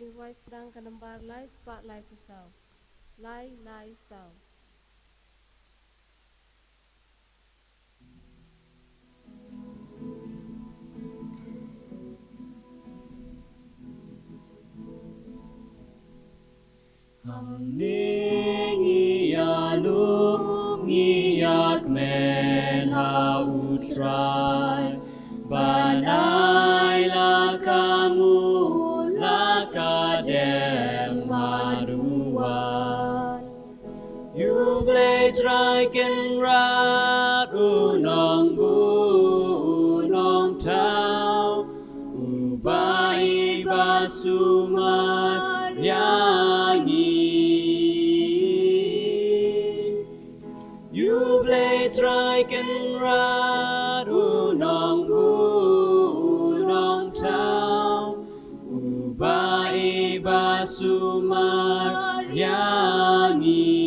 Lingwai sedang kanembar lai sepak lai pusau. Lai sau. Ngiyak men ha utrai banai la kamu la kadem maduan you play dragon rat unong tau ubai basumat yangi you play dragon rat unong tau ubai basumar yangi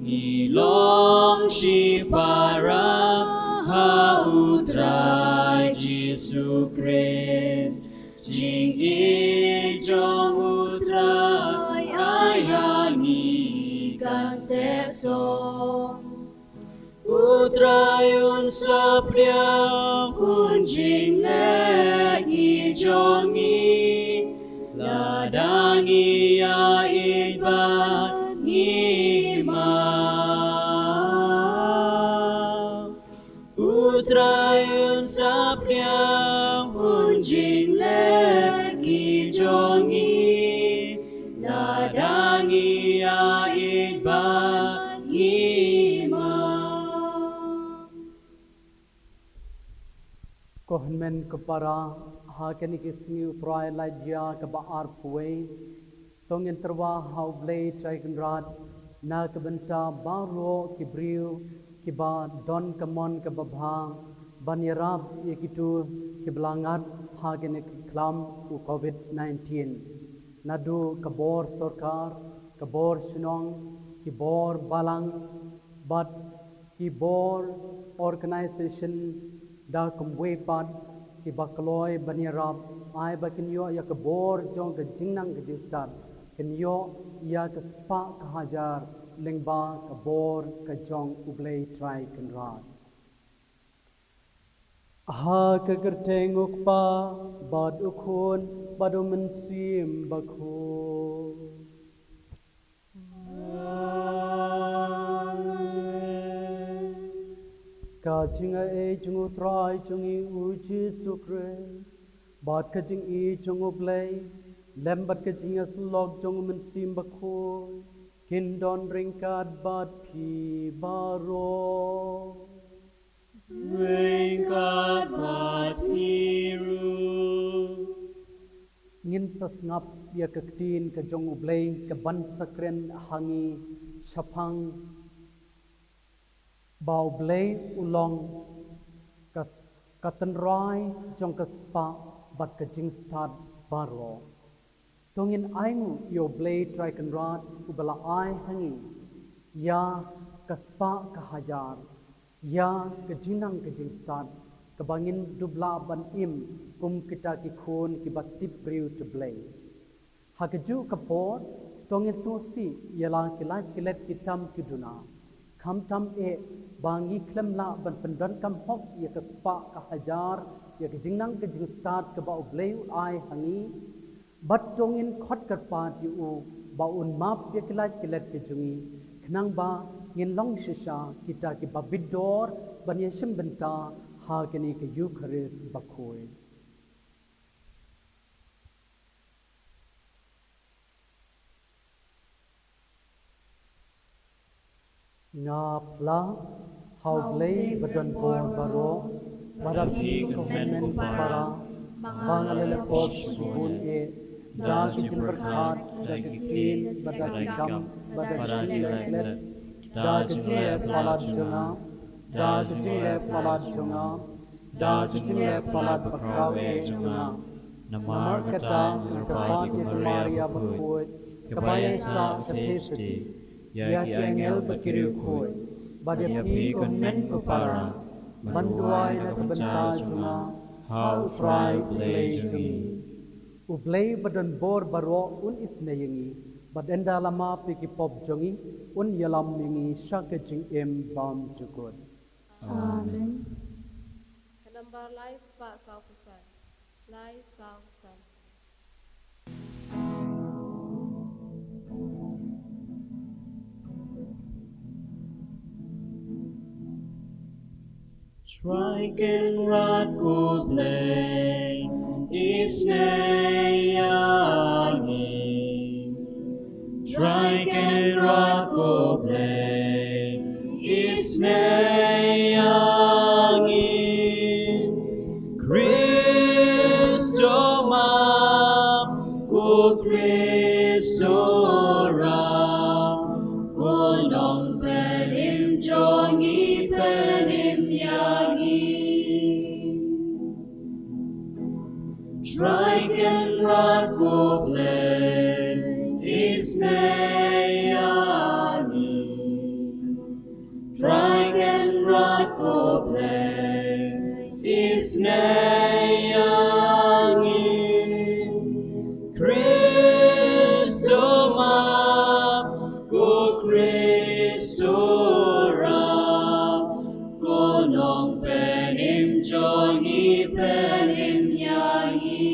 ngilong shipara ha utrai Jesu Christ jing i jong utrai ayangi Teso Utrayun sapnya kunjing lagi jongi ladangi ya ibat ngima Utrayun sapnya kunjing lagi jongi ladangi ya ibat ngima Kohmen kepara hakeni kisni utrai lajia kebaar puai tongin terwa hau blay traikenrat na kebenta baro kibriu kiba don kemon kebabha banyarab yekitu kibelangat hakeni klam u COVID-19 nadu kabor sorkar kabor sunong kibor balang but kibor organization da kumwe pat ki bakloi banyarab ai bakinyo ya kabor jong ke jingnang ke jistat kinyo ya ke spa ka hajar lengba kabor ka jong ublei try kenrat ha ke gerteng ukpa bad ukun badu mensim bakho Ka jinga e jungu trai jungi u Jesu Christ bat ka jing e jungu blay lembat ka jinga slog jungu mensim bakho kindon ringkat bat pi baro ringkat bat piru ngin sasngap ya kaktin ka jungu blay ka ban sakren hangi shapang bau blay ulong kas katenrai jong kaspa bat ka jing start baro tongin aingu yo blay try kan rat ubala ai hangi ya kaspa ka hajar ya ka jinang ka jing start kabangin dubla ban im kita ki khon ki batip priu to blay hakaju kapor tongin sosi yala kilat kilet kitam kiduna kham tam e bangi klemla ban pendon kam hok ya ka spa ka hajar ya ka jingnang ka jing start ka ba ublei ai hangi bat tongin khot ka pat yu ba un map ya kilat kilat ke jungi khnang ba ngin long shisha kita ki babidor ban yeshim benta ha kini ka eucharist bakhoi ngapla haublei badon bor baro barapi komen para bangalele pop subun e dagi jimberkhat dagi clean badagi gam badagi leklet dagi jile palat junga dagi jile palat junga dagi jile palat bakraw e junga namar kata ngapati maria bakut kabaya sa chapesti ya ki angel bakiriu khoi badya pi komen para banduai na banta junga how try play jungi Ublay badan bor baro un isnayangi, badenda lama piki pop jongi, un yalam mingi shakajing bam jukut. Amen. Kalambar lai spa sao kusan. Lai sao kusan. Striken rod ko play isnayangi. Striken rod ko play isnayangi. Kristo ma ko Kristo ra ko nong penim jongi penim yangi. Striken rod ko play isnayangi. Striken rod ko play isnayangi. Kristo ma ko Kristo ra ko nong penim jongi penim yangi.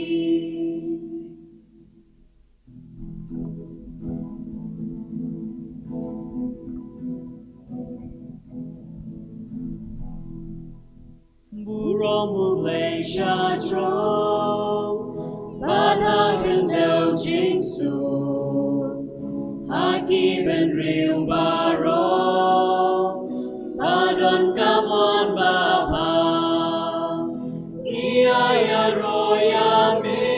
Burong mulai syadro Banakan daw jingsu Haki ben riu baro Badon kamon bapa Iaya royame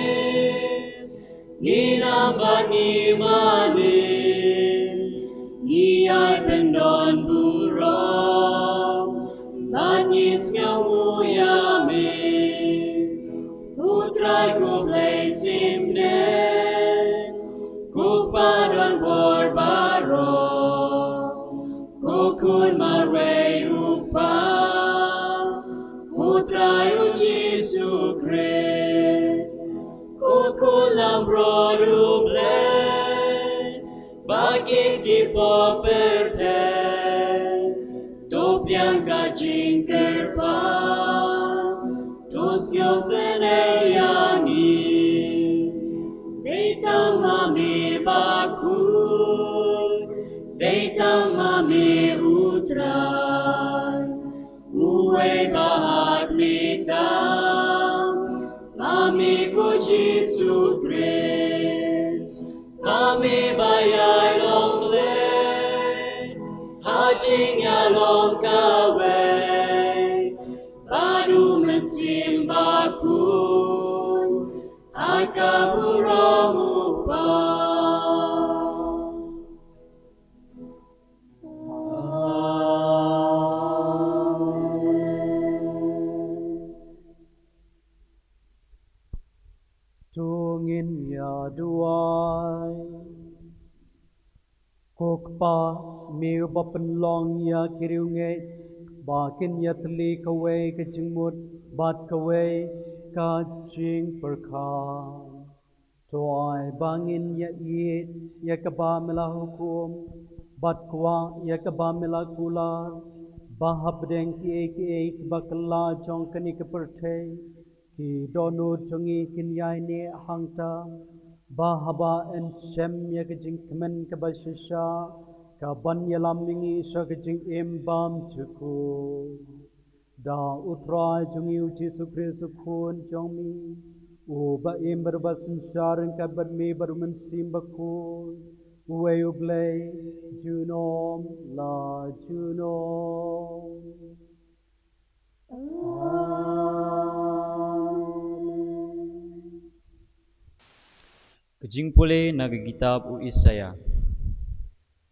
Ninambat ni mane Iay pendon burong Bangis ngawuyame Putrai ko play simne Ko padon borbaro Ko kun marway upa Putrai o Jesu Christ Ko kulam roduble Bakit kipo perte Topiang kajing kerpa Tos yosenayani Deitang mami bakut Deitang mami utran Uwe bahat litam Mami ko Jesu Christ Mami bayay lomble Hajing yalong kaway Baru mensimba pun Akaburong upah Tungin ya duai Kokpa miu bapenlong ya kiriunge Bakin ya teli kawai kejengmut Bat kawai kajing perkan Tuai bangin ya iit Ya keba mela hukum Bat kwa ya keba mela kular Bahap deng ki bakala jong kani keperte Ki donu jongi kinyai ne hangta Bahaba en shem ya kejing kemen kebashisha Kaban yalam mingi isha kejing imbam cukup Da utra jongi uji supri sukun jongmi Uba im berbasin syarang kabar me barumen simbakun Uwe ublay junom la junom Kejing pule nagagitab u Isaya.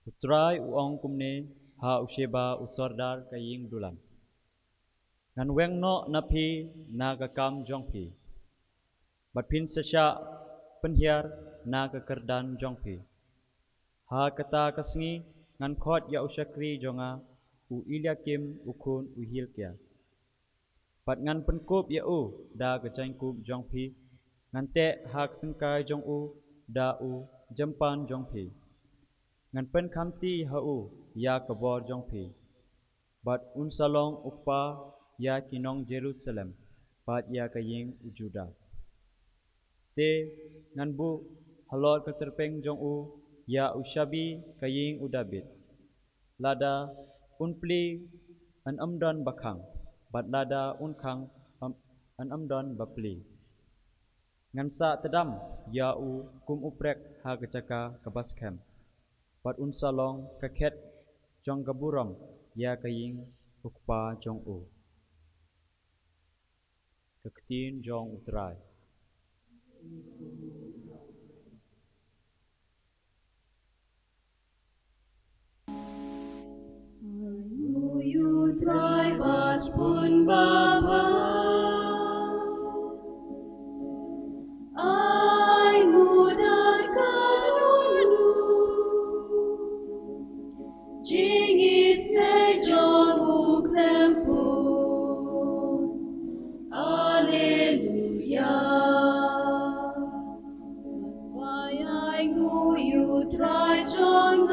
Utray uang kumne ha usheba usordar kaying dulan. Ngan weng no napi nagakam jongpi. Batpin sasya penhiar nagakerdan jongpi. Ha kata kasngi ngan khot ya usyakri jonga u Ilyakim ukun u Hilkia. Pat ngan penkup ya u da kecangkup jongpi ngan te hak sengkai jong u da u jampan jong phi ngan pen khamti ha u ya kabor jong phi bat un salong upa ya kinong Jerusalem bat ya kaying u Juda te ngan bu halor keterpeng jong u ya u shabi kaying u David lada un pli an amdan bakhang bat lada un khang an amdan bapli ngan sa tedam ya u kum uprek ha kecaka kabaskem bat un salong kakhet jong gaburam ya kaying ukpa jong u keketin jong utrai You try bas pun bapa I mudah karunu Jingis ne jong uklempu Alleluia Why I know you try jong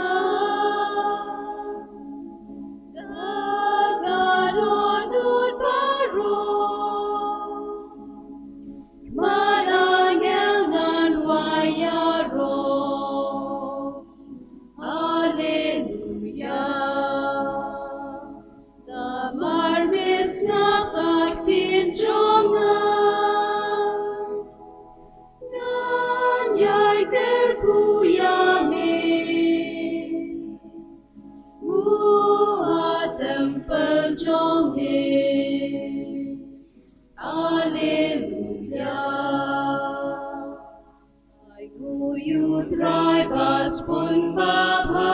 Jong ne Alleluia I go you try bas pun bapa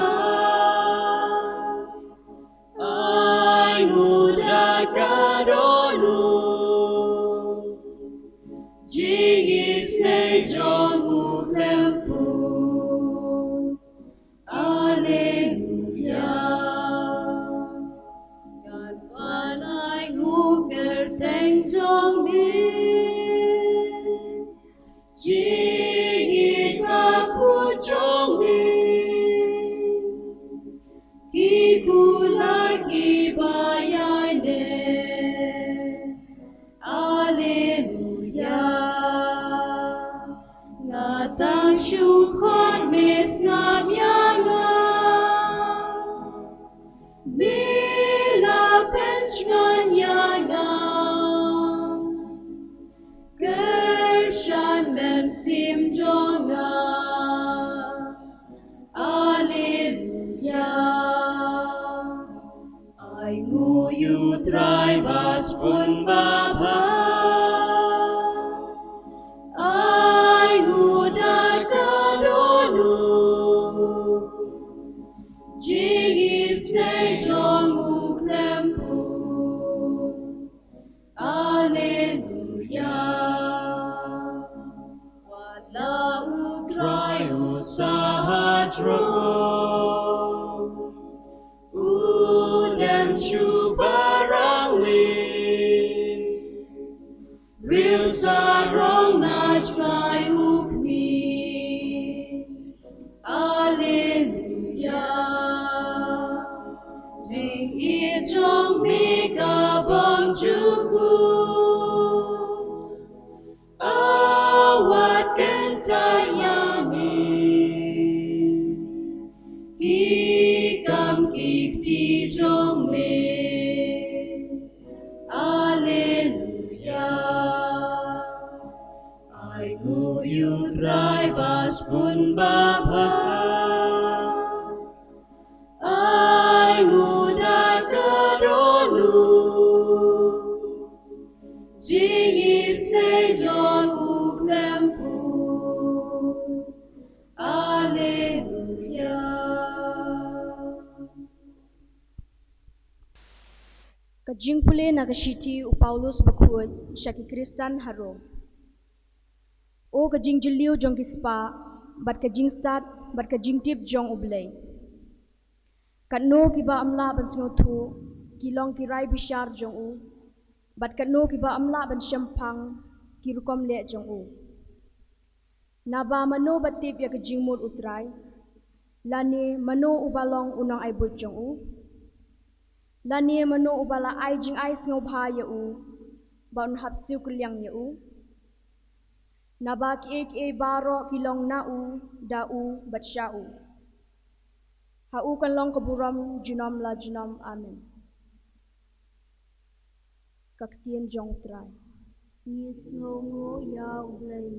I mudah kadonu Jingis ne jong uklempu Alleluia Jong ni jingit aku jong ni kiku lagi bayai ne Alleluia ngatang syukur mes ngam yanga bila pencengan yanga Gershan ben sim jonga Alleluia I know you try bas pun bapa I mudah kadonu Jingis ne jong uklempu Alleluia Sahadro Udam Chubarangli Real sarong najkai ukmi Alleluia Ting ijong mika bang juku Awat kentayani Kikam kikti jong le Alleluia I know you try bas pun bapa I mudah kadonu Jingis ne jong uklempu Alleluia Kajing pule na kashiti u Paulus bakut syaki Kristan haro. O kajing jeliu jong kispa, bat kajing start, bat kajing tip jong ublay. Kat no kiba amla ban sngotu, kilong kirai bishar jong u, bat kat no kiba amla ban syampang, kirukom le jong u. Naba mano batip ya kejingmut utrai. Lani mano ubalong unang ay bujong u. Lani mano ubala ay jing ay singaw bha ya u. Baun hapsiu kulyang ya u. Naba ki baro kilong na u da u batsya u. Ha u kan long kaburam junom la junom amen. Kaktien jong utrai. Yes ngongo ya ublay.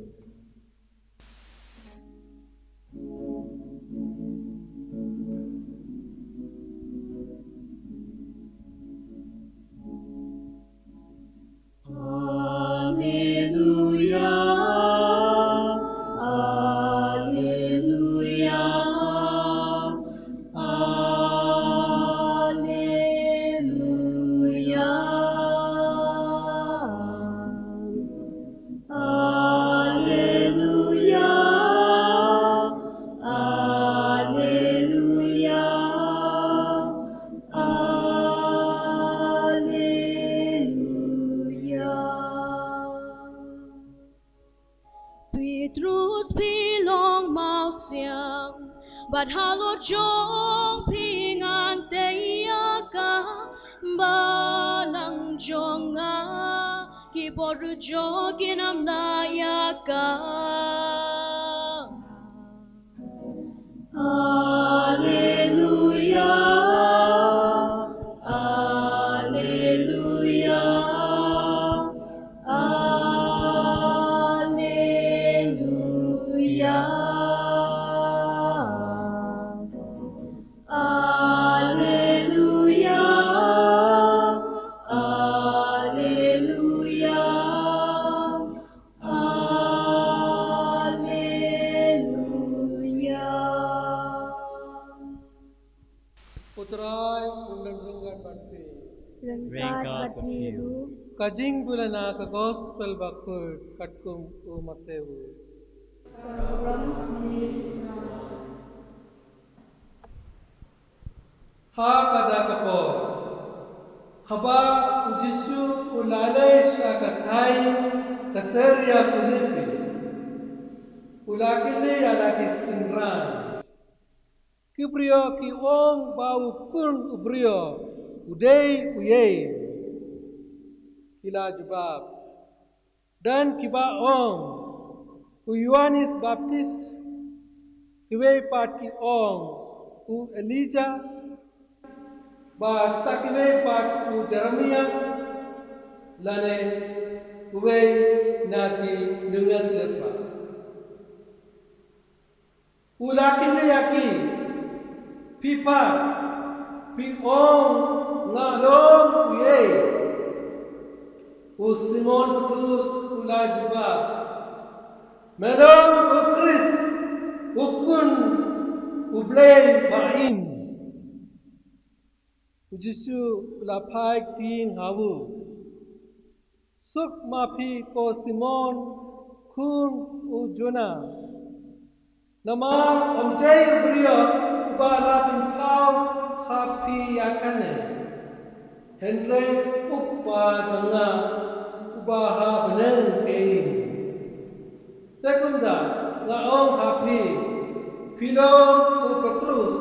Petrus pilong mau siang, but halo jong pingan teyaka, balang jonga, kiboru joginam layaka. Alleluia, Alleluia. Utrai undan runggat batpi. Rengkat batbiru. Kajing bulana ka gospel bakut katkum u Mateus. Ha kada kapo. Haba ujisu ulalai syakatai kaseria Filipi. Ulakili alaki sinran. Kibrio ki ong bau kun ubrio udei uye kila jebab dan kiba ong u Yohanes Baptist kiwe pat ki ong u Elijah ba sakiwe pat u Jeremia lane uwe naki nungat lepa ulakili yaki pipat piong ngalong uye u Simon Petrus ula juba melong u Christ ukun ublay bain u Jisu ula paik ting hawu suk mapi ko Simon kun u Jonah nama omjay brio ubala bin kau happy yakane hendle uppa janga ubaha beneng keing tekunda laong happy pilong u Petrus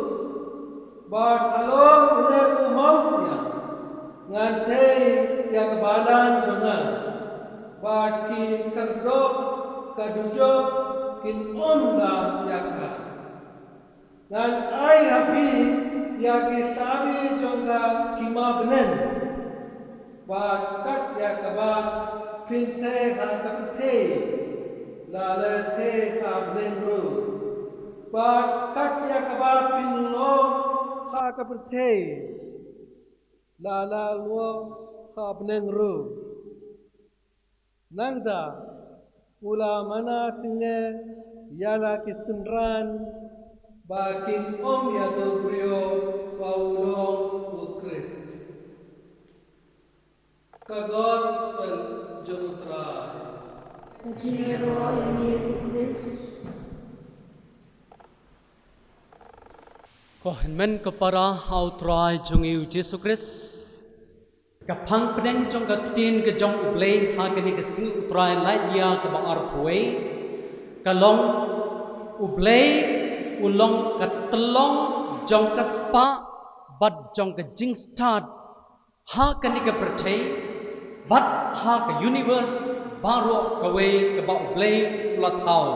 bat halong une u mausia ngante ya kebalan janga bat ki kerdop kadujok kin omla yakha ngan ai happy ya ke sabi jonga kima benen ba kat ya kaba pinte ha kapte la le te ha benen ru ba kat ya kaba pinlo ha kapte la lo ha benen ru nangda ula mana tinge yala kisunran bakin om ya dobrio paulong u Christ ka gospel jonutra Kajiro ini Chris. Ko henmen kapara hautrai jungi Yesus Kristus kapang pedeng jong katin ke jong ublei ha kini ke sing utrai lai dia ke baar puai kalong ublay ulong katlong jong kaspa bat jong ka jingstad ha kanika pertay bat ha ka universe baro kawe ka ba ublay ulathau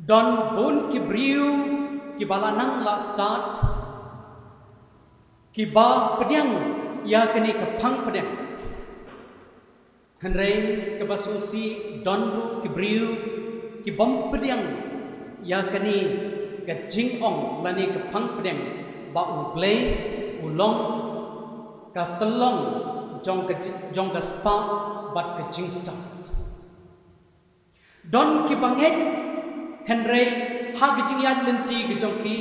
don bun ki briu ki balanang la start ki ba pediang ya kanika phang pediang Henry kebasusi donru kibriu kibom pediang ya kani ke jing ong lani ke phang pediang ba ublay ulong ka telong jong ka spa bat ke jing start don kibanget Henry ha ke jing yan lenti ke jong ki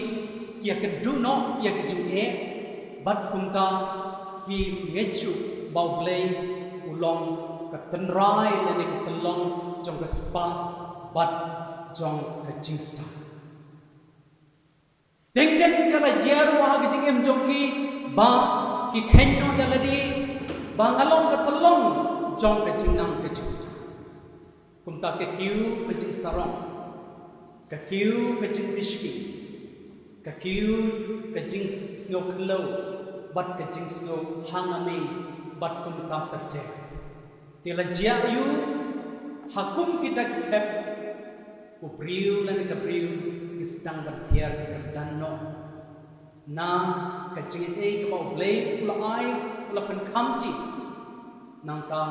ya ke du no ya ke jing e bat kumta ki ngechu ba ublay ulong Katenrai lani ketelong jong ke spa bat jong ke jingsta. Tengden kala jeru ha ke jingem jong ki ba ki khenno ya ladi ba ngalong ketelong jong ke jingnam ke jingsta. Kumta ke kiu ke jing sarong, ke kiu ke jing bishki, ke kiu ke jing snow kelo, bat ke jing snow hangame bat kumta tertek. Tila jia yu hakum kita kep ubriu lan kabriu istang bertiar kerdano na kacing e ke bau blay ula ai ula pen kamti nang ta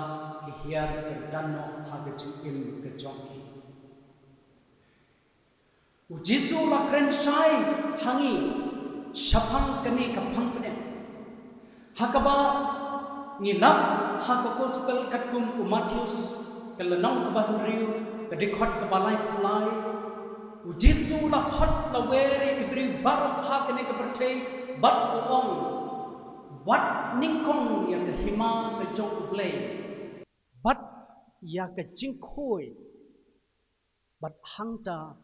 hiar kerdano ha kacing im ke jongki ujisu la kren shai hangi shapang kani kapang pene hakaba ngilap ha ko gospel katkum Matthews kalanong kabahuriu kadikot kabalay pulay u Jesu la khot la weri kibri bar ha kene kabertay bat uong wat ningkong ya ke hima ke jong ublay bat ya ke jingkhoi bat hangta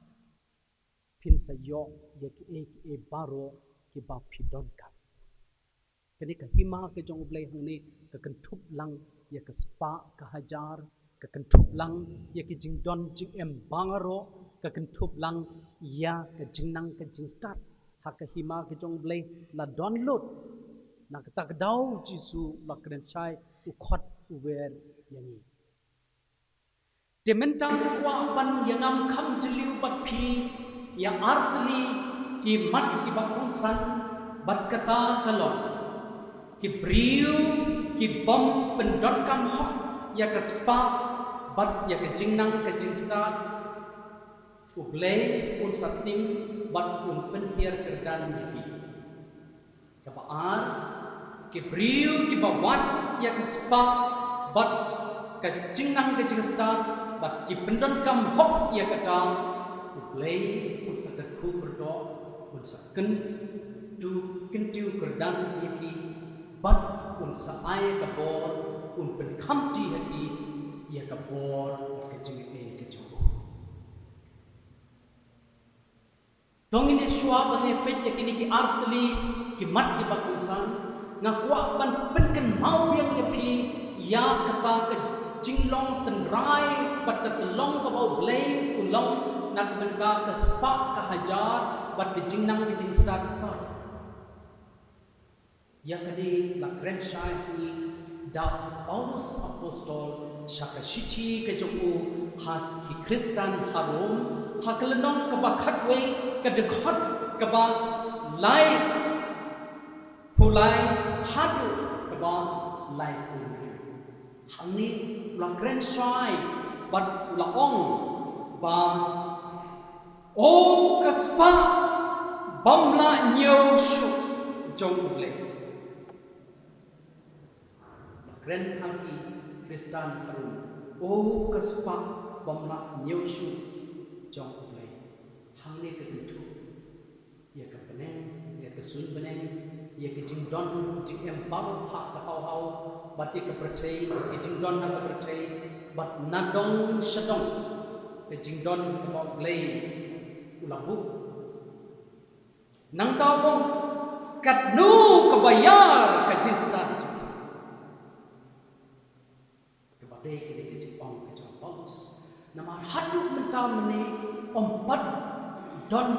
pin sayok ya ke e baro ki ba pidon ka kene ka hima ke jong ublay hangni ka kentup lang ya ke spa ka hajar ka kentup lang ya ke jingdon jing bangaro ka kentup lang ya ke jingnang ke jingstat ha ka hima ke jong blay la download na ka tak dau jisu la kren chai u khot u wer yani dementang kwa ban yangam kham jliu bat phi ya artli ki mat ki bakung san bat kata kalong ki briu ki bom pendon kam hok ya ke spa bat ya ke jingnang ke jingstat ublay un sating bat un penhiar kerdan ni ka baar ki briu ki bawat ya ke spa bat ke jingnang ke jingstat bat ki pendon kam hok ya ke ta ublay un sakat khu berdo un saken tu kentiu kerdan ni bat un sa ai ka bor un pen khamti haki ya ka bor ke jing e ke jo tongine shwa bane pet ya kini ki artli ki mat ki bakusan na kwa ban pen kan mau yang ya phi ya kata ke jinglong ten rai bat ka long ka bau blay ulong nak ben ka spa ka hajar bat ke jingnang ke jing start ya kadi la kren shai ni da Paulus apostol shakashiti ke joku ha ki Kristan harom ha kalenong ka ba khatwe ka de khot ka ba lai pulai hadu ka ba lai pulai hangni la kren shai bat la ong ba o kaspa bamla nyo shu jong ble kren hangki Kristan harum o kaspa bamla nyoshu jong ublay hangni ke tentu ya ke peneng ya ke sun peneng ya ke jingdon jing empal ha ka hau bat ke percay ke jingdon na ke percay bat nadong shadong ke jingdon ke ublay ulabu nang tawong katnu kabayar ke jingstan day ke jing ong ke jong Paulus Nama haduk mentamne ompat don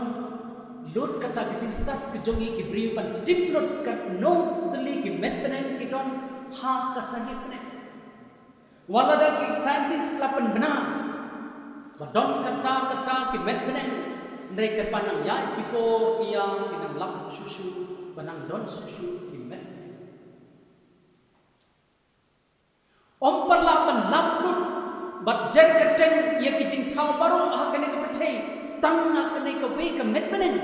lut kata kecing start kejongi ki briu ban diplot kat no teli ki metpenen ki don ha kasahip ne. Walada ki scientist lapan benar. Badon kata ki metpenen mereka panang ya kipo yang kinam lap susu panang don susu ki met. Omparlapan laplut bat jen keteng ia kijing thau baru kene ke percai tang kene ke we ke metpenen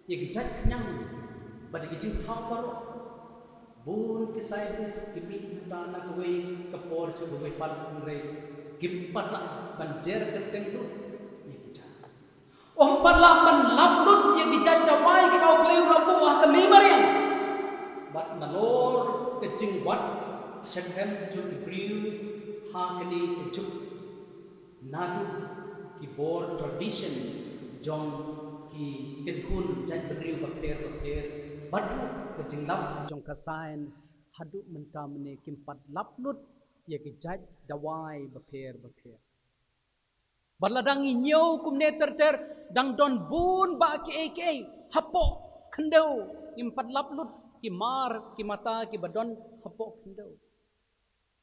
ia kijat kenyang bat kijing thau baru bun ke scientist kimi dana ke we ke por se we pat re kimpat la ban jer keteng tu ia kijat omparlapan laplut ia kijat dawai ke au kleu rabu ke memorian bat nalor kijing wat Shakhem jo Ibriu hakani juk nadu ki bor tradition jong ki kedhun jan Ibriu bakter badru ke jinglap jong ka science hadu mentamne kimpat laplut ye ki jaj dawai bakter baladang inyo kumne ter dang don bun ba ki hapo khendau kimpat laplut ki mar ki mata ki badon hapo khendau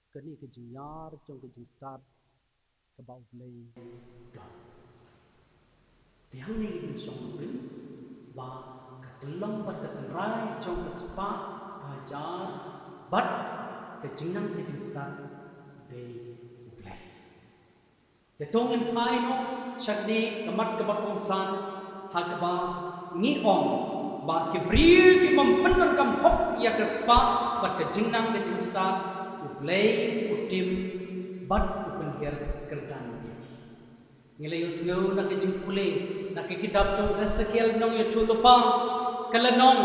kani ke jingyar jong ke jing start ke bau play tiang ni in song rin ba ke telong bat ke rai jong ke spa ajar bat ke jingnang ke jing start de play te tongin pai no shakni kamat ke bakong san ha ke ba ngi ong ba ke bri ki mampen kam hok ya ke spa bat ke jingnang ke jing start play utim bat upenhir kerdan ngilay usngo nakijing pule nakikitab tong Ezekiel nong yutulupa kalanong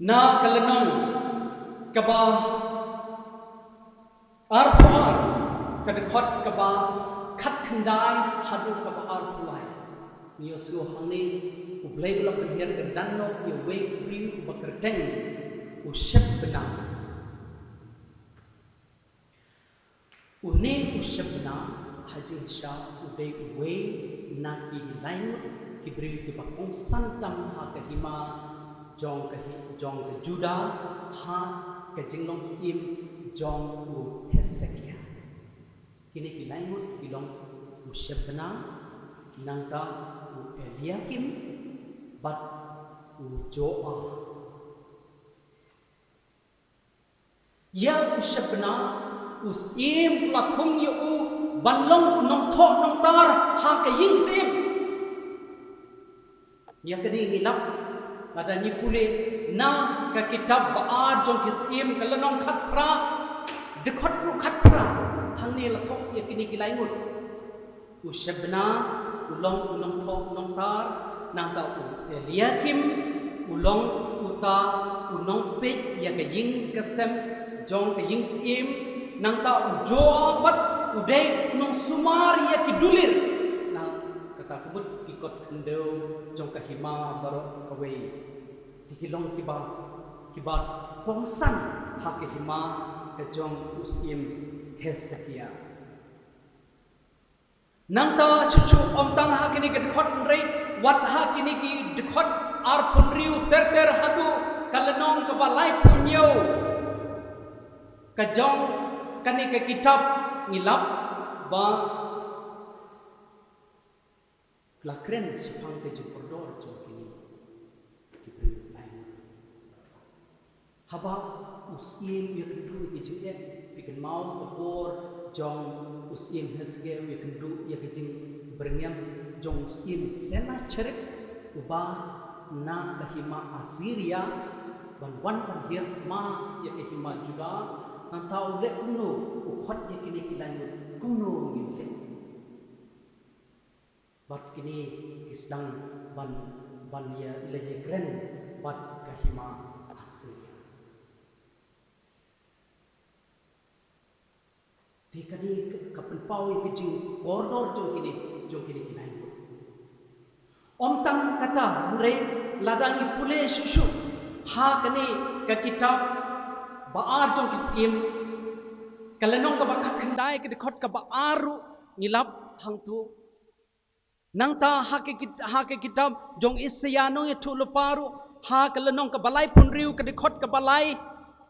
na kalanong kaba arpar kadekot kaba khat khandai hadu kaba arpulai ni usngo hangni uplay ula penhir kerdan no yewe bri bakerteng usyab benar une usyab benar haji syah udai uwe naki lain kibri ki bakong santam ha ke hima jong ke juda ha ke jinglong sim jong u Hezekiah kini ki lain ki long usyab benar nangta u Eliakim bat u Joah yang usyabna usim lathung yu banlong nong tho nong tar ha ka ying sim ya kadi ngilap ada ni pule na ka kitab ba jong kisim kalanong khat pra dekhot ru khat pra hangni lathok ya kini kilai ngut usyabna ulong nong tho nong tar nang ta Eliakim ulong uta unong pet ya ka ying kasem jong ke ying sim nang ta ujo bat udai nong sumar ya kidulir nang kata kebut ikut kendeu jong ke hima baro kawe tikilong kiba pongsan ha ke hima ke jong usim Hezekiah nang ta chuchu om tang ha kini ke khot rei wat ha kini ki dekhot ar punriu ter hadu kalenong ke balai punyo kajong kani ke kitab ngilap ba lakren sepang ke jempordor jong kini kibri lain haba usim ya kendu ke jinget bikin mau kepor jong usim Hezekiah ya kendu ya ke jing bernyam jong usim Senacherib uba na kahima Assyria ban panhir ma ya kahima Juda antau le kuno ukhot je kini kilanyo kuno ngile bat kini isdang ban ya leje kren bat kahima Assyria tikani kapan pau ke jing koridor jong kini kilanyo om tang kata mure ladangi pule susu ha kani ka kitab baar jong kisim kalenong kabakat kendai ke dekot kaba aru ngilap hang tu nang ta hake kitab jong isyano ye tu leparu ha kalenong kabalai pun riu ke dekot kabalai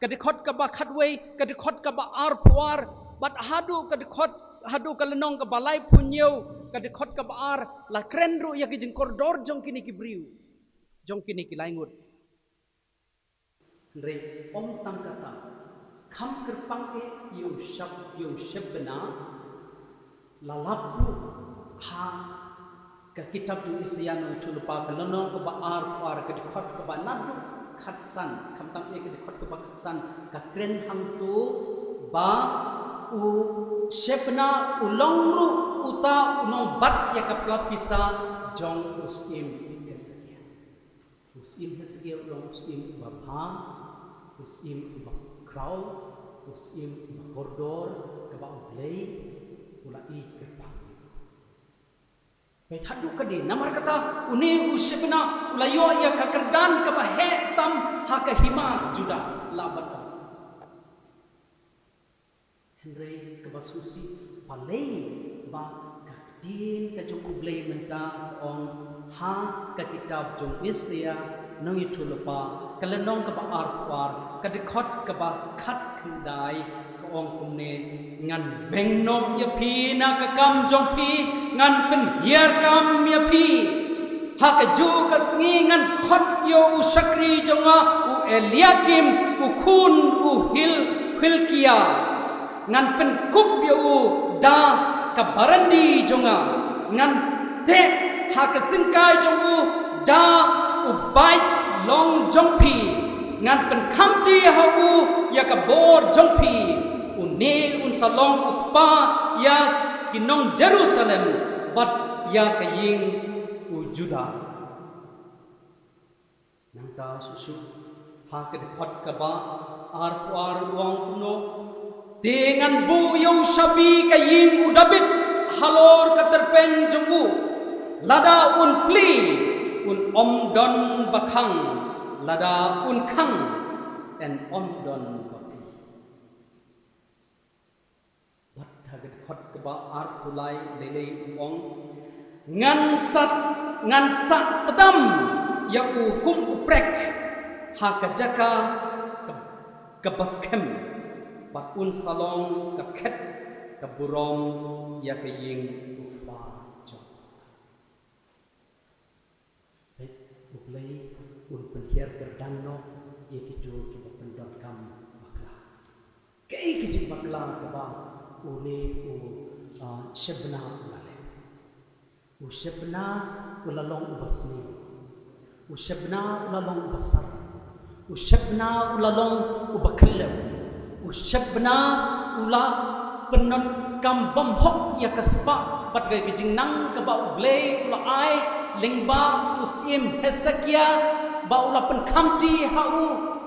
ke dekot kabakat we ke dekot kaba ar puar bat hadu ke dekot hadu kalenong kabalai punyau ke dekot kaba ar la krenru ya ke jeng koridor jong kini kibriu jong kini kilaingut Re om tam kata kham kerpang yo shabna lalapu ha ka kitab tu isyan tu lupa kalono ko ba ar ka dikhot ko ba nadu khatsan kham tam ke dikhot ko ba khatsan ka kren hang tu ba u shabna ulongru uta unong bat ya kapla pisa jong usim hesagia ulong usim ba pha usim ba kraw usim ba koridor ka ba play ula I kerpang Baik hadu kadi namar kata uni usibna ulayo ya kakerdan ka ba hetam ha ka hima juda labat Henry ka ba susi palay ba kakdin ka jong ublay menta ong ha ka kitab jong isya nang itulupa kalenong ka ba arpar ka dikhot ka ba khat khandai ka ong kumne ngan vengnom ya phi na ka kam jong phi ngan pen hiar kam ya phi ha ka ju ka sngi ngan khot yo u sakri jonga u eliakim u khun u hilkia ngan pen kup yo u da ka barandi jonga ngan te ha ka singkai jong u da u bai long jong phi ngan pen khamti ha u ya ka bor jong phi une un salong upa ya kinong Jerusalem bat ya ka ying u Juda nang ta susu ha ka khot ka ba ar wang no dengan bu yo sabi ka ying u David halor ka terpeng jong lada un pli un om don bakhang lada un khang and om don bapi bat haget khot ka ba ar pulai lele ong ngan sat tadam ya u kum uprek ha ka jaka ka baskem bat un salong ka khet ka burong ya ka ying upa jong ublay un penhiar kerdano ye kitu ki pendon kam bakla kei ki bakla ka ba ule u shabna ulale u shabna ulalong ubasmi u shabna ulalong basar u shabna ulalong ubakhalam u shabna ula pendon kam bom hok ya kaspa pat ga kijingnang ka ba ublay ula ai lingba usim hesakia ba ula pen khamti hau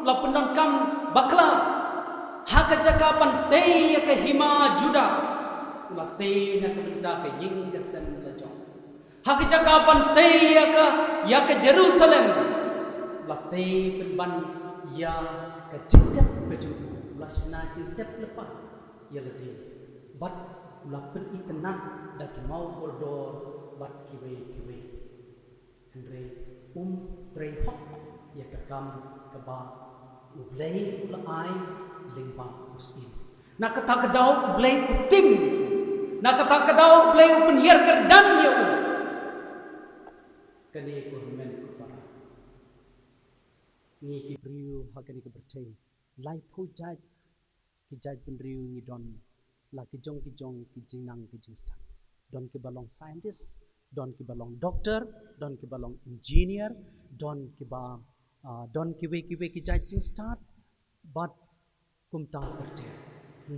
ula pendon kam bakla ha ka jaka pan te ya ka hima juda ula te na ka benda ka ying ka sen la jong ha ka jaka pan te ya ka Jerusalem ula te pen ban ya ka jidap baju ula sna jidap lepa ya le de bat ula pen itna da ki mau koridor bat kiwe Andre trei hok ya kakam kaba ublay ulai lingba usim nak kata kedau ublay utim nak kata kedau ublay penhiar kerdan ya u kani ko men ko para ni ki priu hakani ko bertei lai phu jaj ki jaj penriu ni don la ki jong ki jinang ki jingsta don ki balong scientist don ki balong doctor don ki balong engineer don ki we ki judging start but kumta terte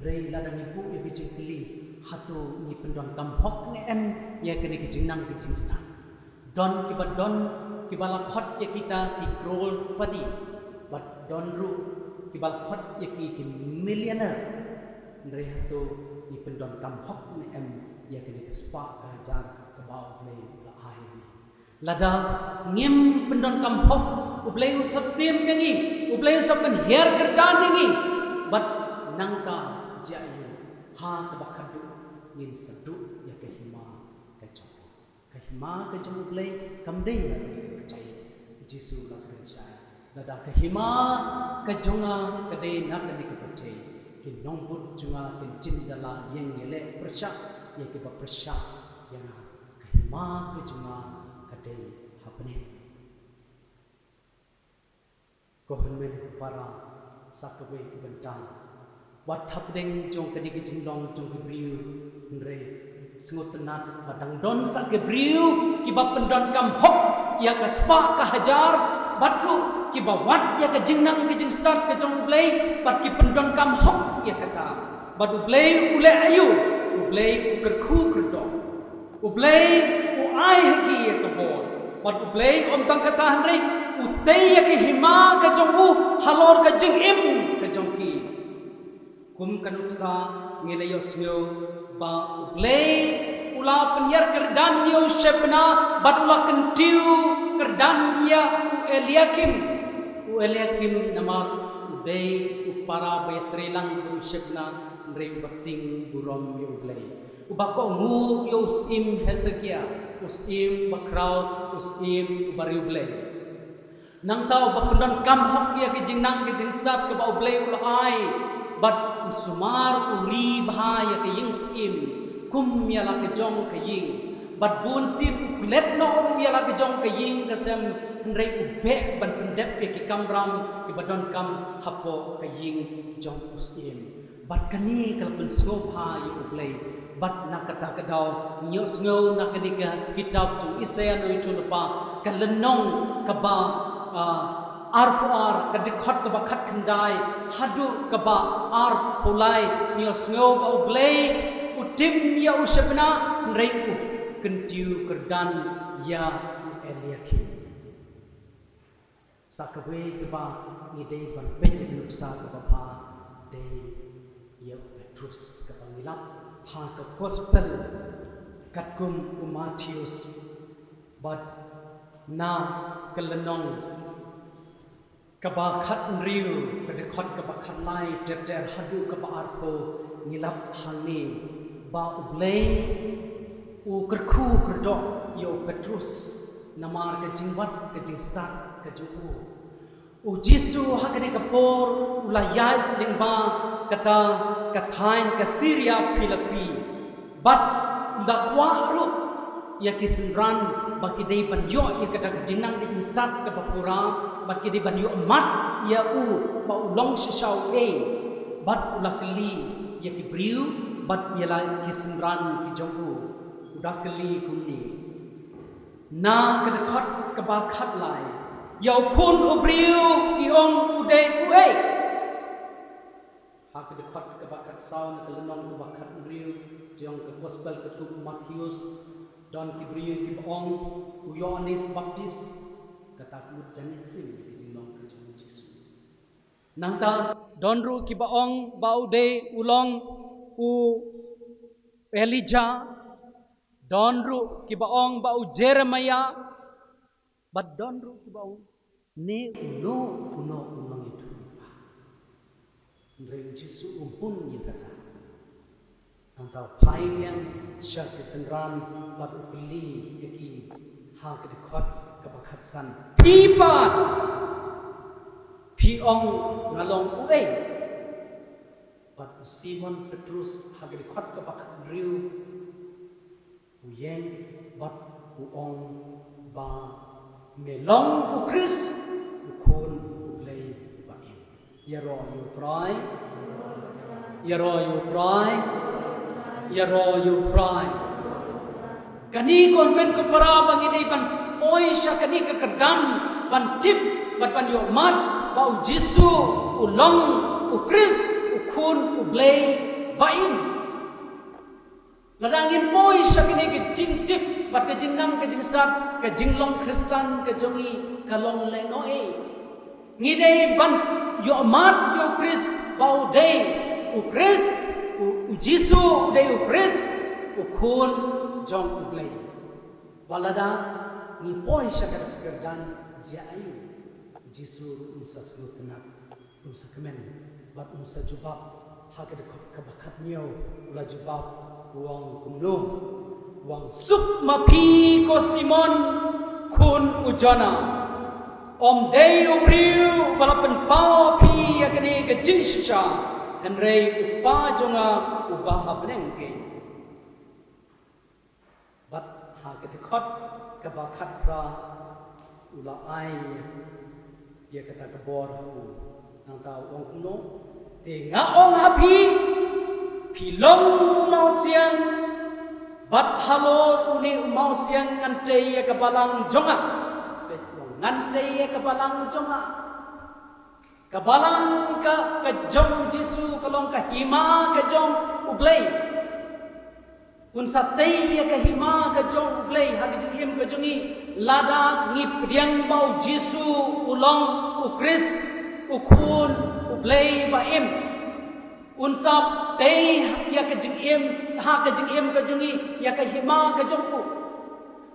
rei ladang ibu ye bijing kili hatu ni pendon kampok ne em ye kene ki jinang ki jing start don ki bala khot ye kita ki krol padi but don ru ki bala khot ye ki millionaire rei hatu ni pendon kampok ne em ye kene ki spa ajar kebau play la ai lada ngim pendon kampok ublay satim yangi ublay sa penhiar kerdan yangi bat nangta jayu ha ke bakadu ngin sadu ya ke hima ke jong ke hima ke jong blai kam dei la percaya Yesu la percaya lada ke hima ke jonga ke dei nak ke percaya kin nombut junga kin cindala yang ngele persya ya ke ba persya yang ke hima ke jonga ke dei hapne ko henmen para sakwe bentang wat hapdeng jong ke di jinglong jong ke briu ndre sengut tenat badang don sak ke briu ki ba pendon kam hok ya ka spa ka hajar batru ki ba wat ya ka jingnang ke jing start ke jong blai bat ki pendon kam hok ya kata badu blai ule ayu blai kerku kerdo blai ai hagi ya ka bon badu blai om tang kata henre utei ya ke hima ke jong halor ke jing im ke jong ki kum kanuksa ngelayo smyo ba ublei ula penyar kerdan yo shepna batula kentiu kerdan ya u Eliakim nama udai upara bayatrelang u shepna nrei bating burom yo ublei ubako ngu yo usim Hezekia usim bakrau usim ubari ublei nang tau bapendon kam hok ya ke jingnang ke jingstat ke ba ublei ulai bat sumar uri bahaya ke ying skim kum yala ke jong ke ying bat bun sip let no yala ke jong ke ying ke sem nrei ube ban pendep ke kamram ke badon kam hapo ke ying jong usim bat kani kal pen sngopha yu ublei bat nakata kadau nyo sngo nakadika kitab tu Isaiah no chulpa kalenong kaba arpuar kadikhat kaba khat khandai hadu kaba ar pulai nios ngau ba ublei utim ya usapna nrei u kentiu kerdan ya Eliakim sakawe kaba ngidei ban pejek nuksa kaba pha dei ya Petrus kaba ngilap ha ka gospel katkum Matthews but na kelenong kaba khat riu kade khot kaba khat lai ter hadu kaba arpo ngilap hani ba ublei u kerku kerdo yo Petrus namar ke jingwat ke jingstat ke juku u Jisu hakane kapor ulayai lingba kata kathain ke Syria Filipi bat dakwa ru ya kisinran baki dei banjo ya kata jinang ke jingstat ke bapura bat kidi ban yu mat ya u ba ulong shau e bat ulakli ya ki briu bat yala kisimran ki jongu udakli kunni na kad khat ka ba khat lai ya kun u briu ki ong ude u e ha kad khat ka ba khat saun ka lenong ka ba khat briu jong ka gospel ka tu Matthews don ki briu ki ong u Yohanes Baptist kata kulit janis ini di jinglong ke Yesus. Nangta donru ki baong baude ulong u Elijah donru ki baong bau Jeremiah but donru ki baong ne uno ulong itu. Ndre Yesus umpun ni kata. Nangta paian syak kesenran bat ukli yaki ha kedekot kabakat san pipat piong ngalong uwe pat Simon Petrus hagri khat kabakat riu uyeng bat uong ba melong u Chris ukun ulei bain yaro you try kani kon ben ko para bangini ban oi syakani ke kerdan ban tip ban yo mat ba u Jisu ulong u Chris u kun u blei bain ladangin moi syakani ke jing tip bat ke jingnang ke jingsat ke jinglong Kristen ke jongi kalong lengoe ngidei ban yo mat yo Chris ba u dei u Chris u Jisu dei u Chris u kun jong u blei walada ni poi syakar kerdan jayu Jisu umsa selutenat umsa kemen bat umsa jubab hakat kabakat niyo ula jubab wang kumno wang sup mapi ko Simon kun ujana om dei ubriu balapan pau pi yakni ke jinsha henrei upa jonga ubaha brengke bat hakat khot kabakat pra ula ai dia kata kebor nang tahu wang kumno tengah ong hapi pilong mau siang bat halo uni mau siang ngante ya kebalang jonga ngante ya kebalang jonga kebalang ke jong Jisu kalong ke hima ke jong uglei un satei ya ke hima ke jong uglei hagi jim ke jongi lada ngip riang bau Jisu ulong ukris ukun uglei baim unsap tei ya ke jim ha ke jim ke jongi ya ke hima ke jongku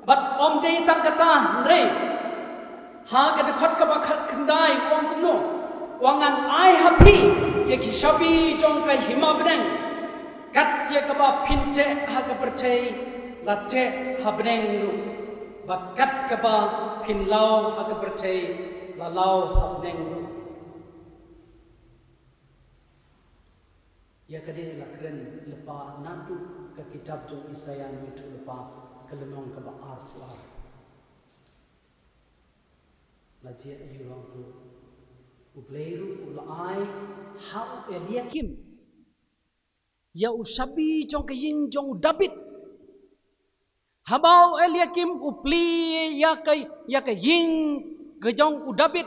bat om dei tang kata re ha ke de khot ka ba khat khandai om kumno wangan ai happy ya ki shabi jong ka hima bneng kat ya ka ba phinte ha ka percai latte ha bneng ru ba kat ka ba phin lau ha ka percai la lau ha bneng ru ya kade lakren lepa natu ke kitab jong Isaya itu lepa kelenong ke ba ar la je yuang tu ubleiru ulai hau Eliakim ya usabi jong ke ying jong David habau Eliakim upli ya ke ying ke jong David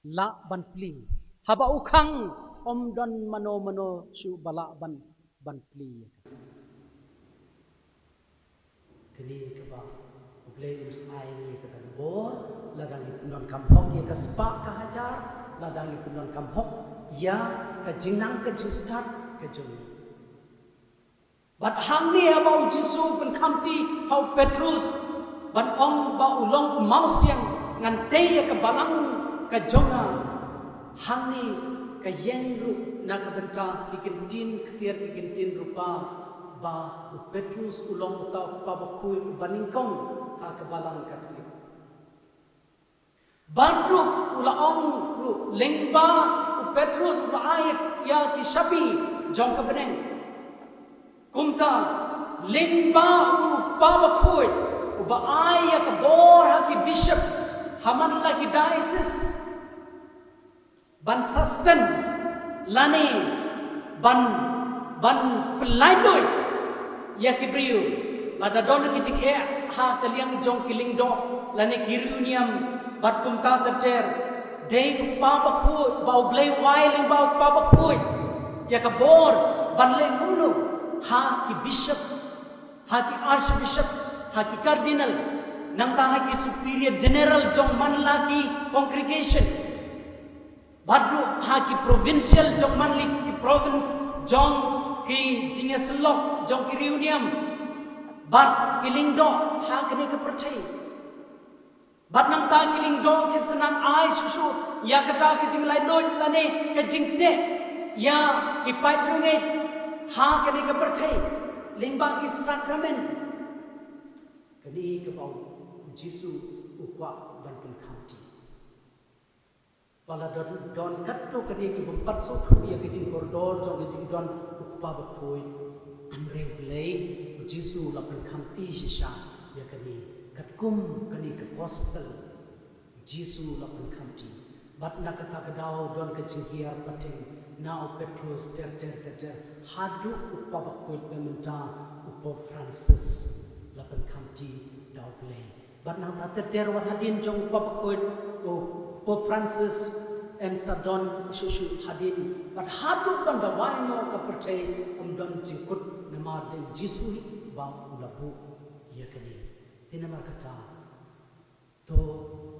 la ban pli habau khang om don mano su bala ban pli kini ke ba ubleiru sai ni ke dan bor ladang ipun kampok ya ke sepak ke hajar ladang ipun kampok ya ke jinang ke jistat ke jung bat hang ni abau Jisu pen kamti hau Petrus ban ong ba ulong mau siang ngan te ya ke balang ke jonga hang ni ke yen ru na ke benta ikin tin ksier ikin tin rupa ba Petrus ulong ta pa ba kui baningkong ha ke balang ka ti Bandru ula ong ru lengba Petrus ula ayat ya ki shabi jong ka beneng kumta lengba u baba khoi u ba ayat ka bor ha ki bishop haman la ki diocese ban suspense lane ban pelaidoi ya ki briu lada don ki jik e ha kaliang jong kiling do lane ki reunion bat kumta ter dei pa ba khu bau blei wai ling bau pa ba khu ya ka bor ban le kumnu ha ki bishop ha ki archbishop ha ki cardinal nang ta ha ki superior general jong man la ki congregation badru ha ki provincial jong man li ki province jong ki jingeslok jong ki reunion bat kiling do ha kene ka percaya bat nang ta kiling do ki senang ai susu ya kata ki jing lai do lane ka jing te ya ki pai trunge ha kene ka percaya lingba ki sakramen kani ka bau Jisu ukwa ban pun khamti pala don katto kani ki bumpat so thu ya ki jing koridor jong ki jing don ukpa ba khoi amre lei Jisu la pun khamti shisha ya kani katkum kani ke gospel Jisu la pun khamti bat na kata kadau don ke jinghiar pateng now Petrus ter hadu uppa ba khoi pementa uppo Francis la pun khamti dau play bat na ta ter wat hadin jong uppa ba khoi uppo Francis and sadon shushu hadin bat hadu pan da waino ka percaya don jingkut nama den Jisu ba ulabu ya kani tinamar kata to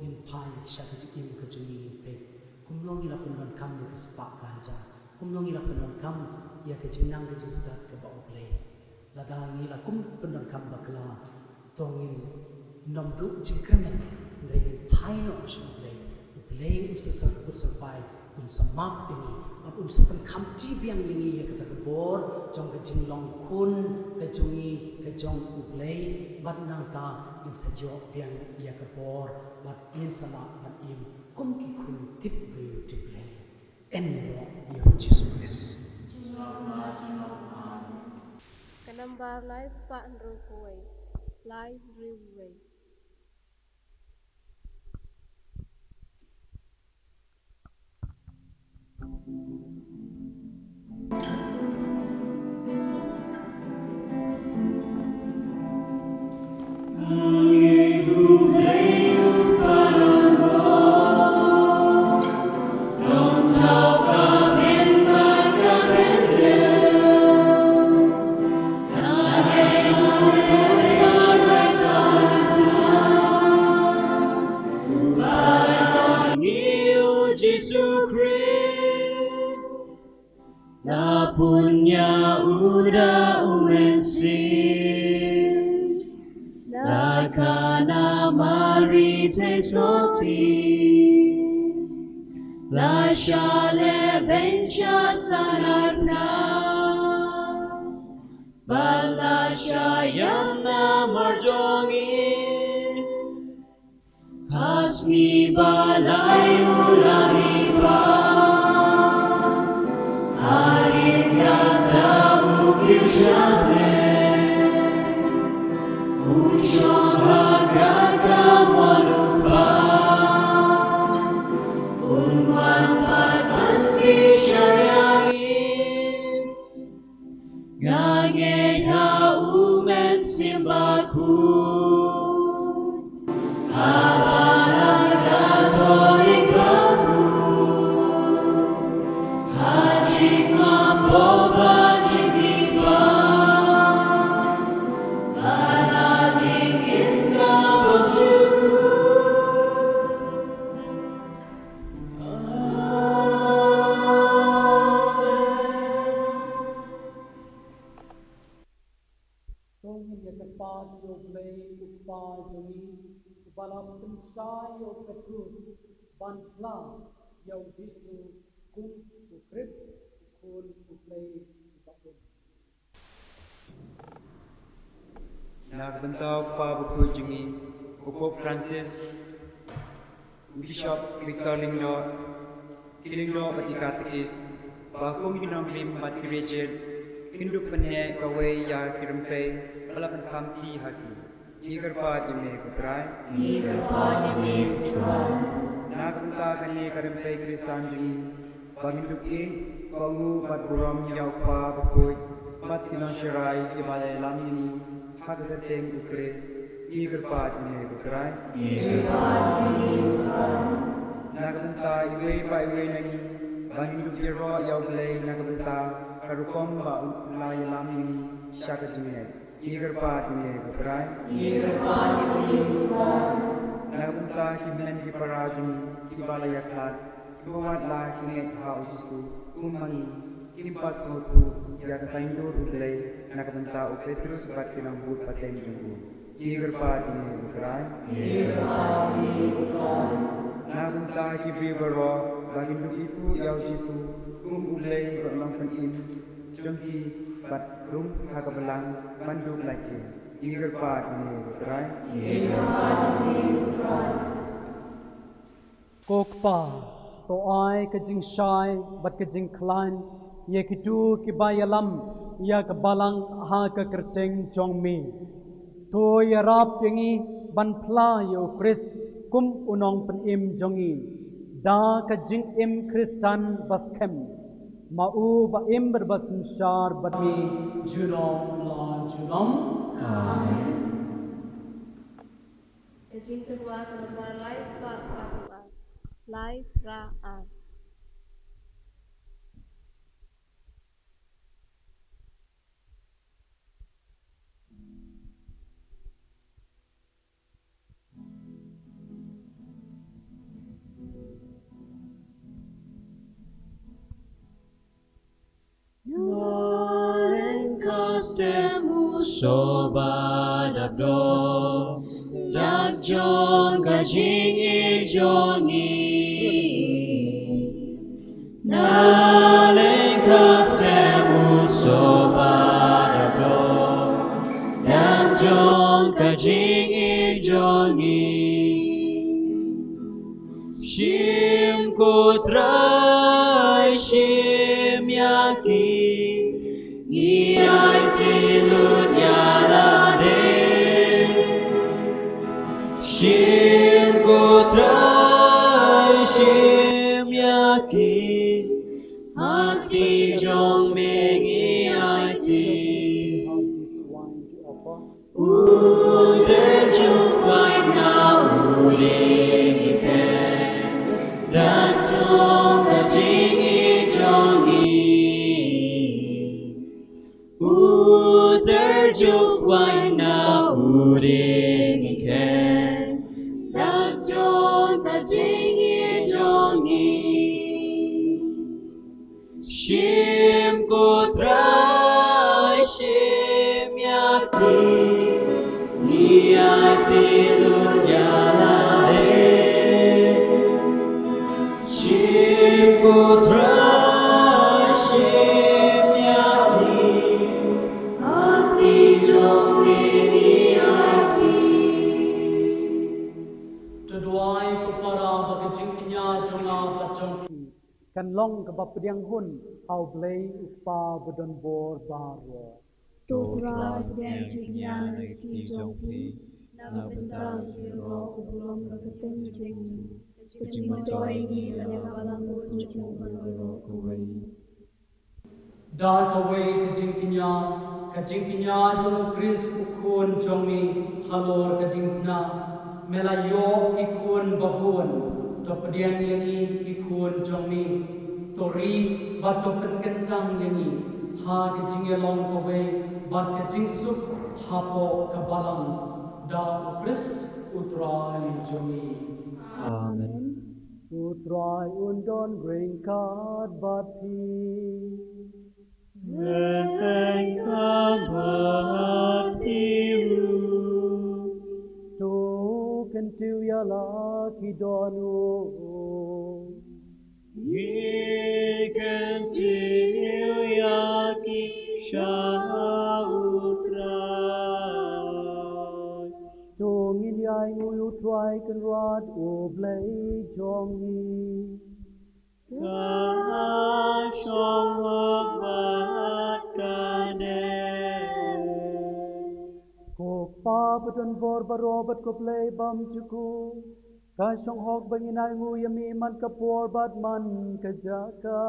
in pai syakati im kejungi pe kumlong ila pun kam ke sepak kaja kumlong ila pun kam ya ke jinang ke jistat ke ba ople ladang ila kum pun kam bakla tongin nomdu jingkremen dari pai no shuble ople usasar kursapai un samak ini at un sa pangkamti biang lingi ya kata kebor jong ke jing long kun ke jongi ke jong ublei bat nang ta in sa jo biang ya kebor bat in sala bat im kum ki kun tip blu tip le en ro yo Jesus Christ Kanambar lai spa andro kuway. Lai riway. Na punya uda umensin Na kana mari te soti La shale bencha sanarna Bala shayana marjongi Hasmi balai ulamiba Harin kata ukir syabren Usyong hagaka manupa Unwan padan kisyariangin Ngangeng haumen simbaku Habarang katolik baku Hajik mamboba jikiba Banazik inga bersyukur Tongin ya kepat yo blei upa jongi balam pensai yo Petrus ban pla yo Jesu kum u Chris kun u blei bakun Nagbentaw pa buku jungi Pope Francis Bishop Victor Lingdo Kilingdo Batikatikis Bakum ginamlim mat kirejed Hindu penye kawai ya kirempe Alapan kampi haki Igarpat ime putrai Nagbenta kanye kirempe Kristan jungi Banginduk in Kongu bat buram yaw pa bukuy Bat kinang syirai ibalay lamini Hakadateng ukris Igarpat ime putrai Nagbenta iwe pa iwe nani Banginduk iro yaw balay nagbenta Karukom ba ulay lamini Syakajimay Igarpat ime putrai Nagbenta kibinan kiparajuni Kibalayaklat Kibawan la kinget hausku Kumani Kimpas motu Yak saindur udlay Nagbenta u Petrus bat kinambut paten junggu Igarpat ime putrai Nagbenta kibibaro Baginduk itu yaw jisu Kum ulay berlang penin Jengki bat rum hakabelang Manduk lagi Igarpat ime putrai kokpa to ai ke jing shai bat ke jing klein ye kitu ki bayalam ya ke balang ha ke kerteng jong mi to ya rap yengi ban pla yo Chris kum unong pen im jongi da ke jing im Kristan baskem mau ba im berbasin syar bat mi junong lan junong Kajing kedua kanambar lai spa prakuan. Lai praan. Kastemu sobat abdo Dak jong kajing ijongi Shim kutrai shim yaki Giai tilun yarade Shim kutrai shim yaki Hati jong mengi aiti Terjuk wai na uling iken Dan jong kajing i jong i Terjuk wai na uling iken Dan jong kajing i jong i Shim kutrai shim yaki Niai tilun yarade Shim kutrai shim yaki Hati jong mengi aiti Tuduai kupara bagajing kenya jonga batong kan long ka bapdiang hun au blei upa budon bor baro Topra dan juga negeri jompi, naga bentang jiro kubulom berketen jeng, kecimotoi di banyak berjuang bergoro kuwei. Dar away kajing kinya jong Chris ukun jongi halor kajing na melayo ikun babun to pedian yani ikun jongi tori batopen kentang yani ha kajing long away bat kajing sup hapo kabalang da Chris utrai jongi Amen. utrai undon ring kad bati tu kentiu ya laki donu Ikan yaki shautrai tungin yai nguyu try kan rod o blai jongi Ka shong hok bat kane ko pa badon bor barobat ko blai bam chuku ka shong hok banginai ngu yami man ka por bat man ka jaka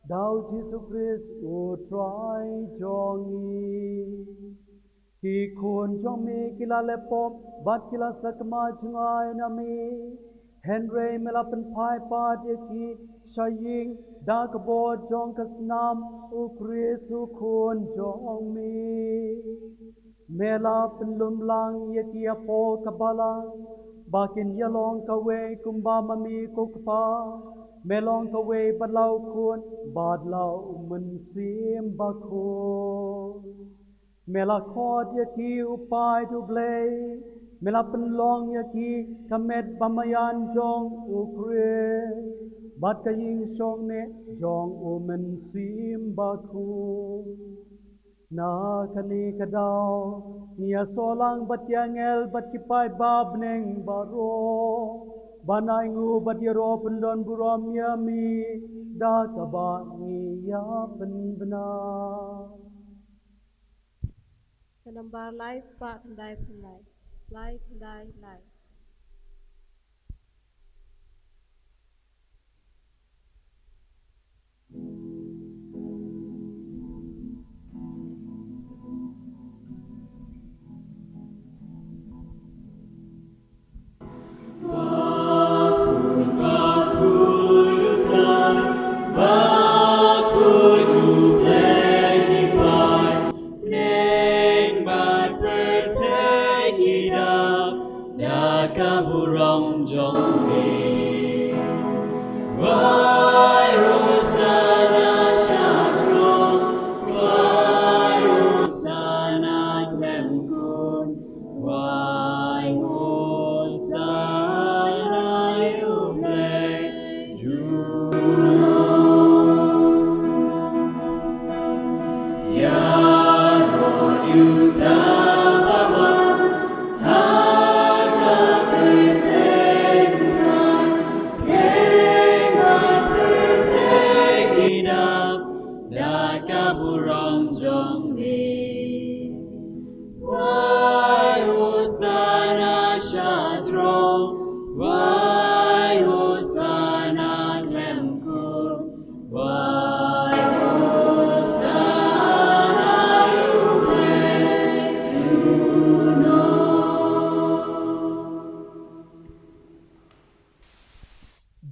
dau jisu Christ o try jongi ki kun jong mi kila lepom bat kila sakma chungai nami Henry melapan pai pat yaki shaying dakabo jong kasnam ukrisu kun jong mi melapan lumlang yaki apo kabalang bakin yalong kawe kumba mami kukpa melong kawe badlau kun badlau mensim bakun mela khod yaki upai tu blay mela penlong yaki kamet bamayan jong ukre bat kaying song ne jong umen sim baku na kani kadao nia solang bat yangel bat kipai bab neng baro banai ngu bat yaro pendon buram yami da kabangi ya penbena Kenambar lai spak kendai pendai, lai kendai lai. Da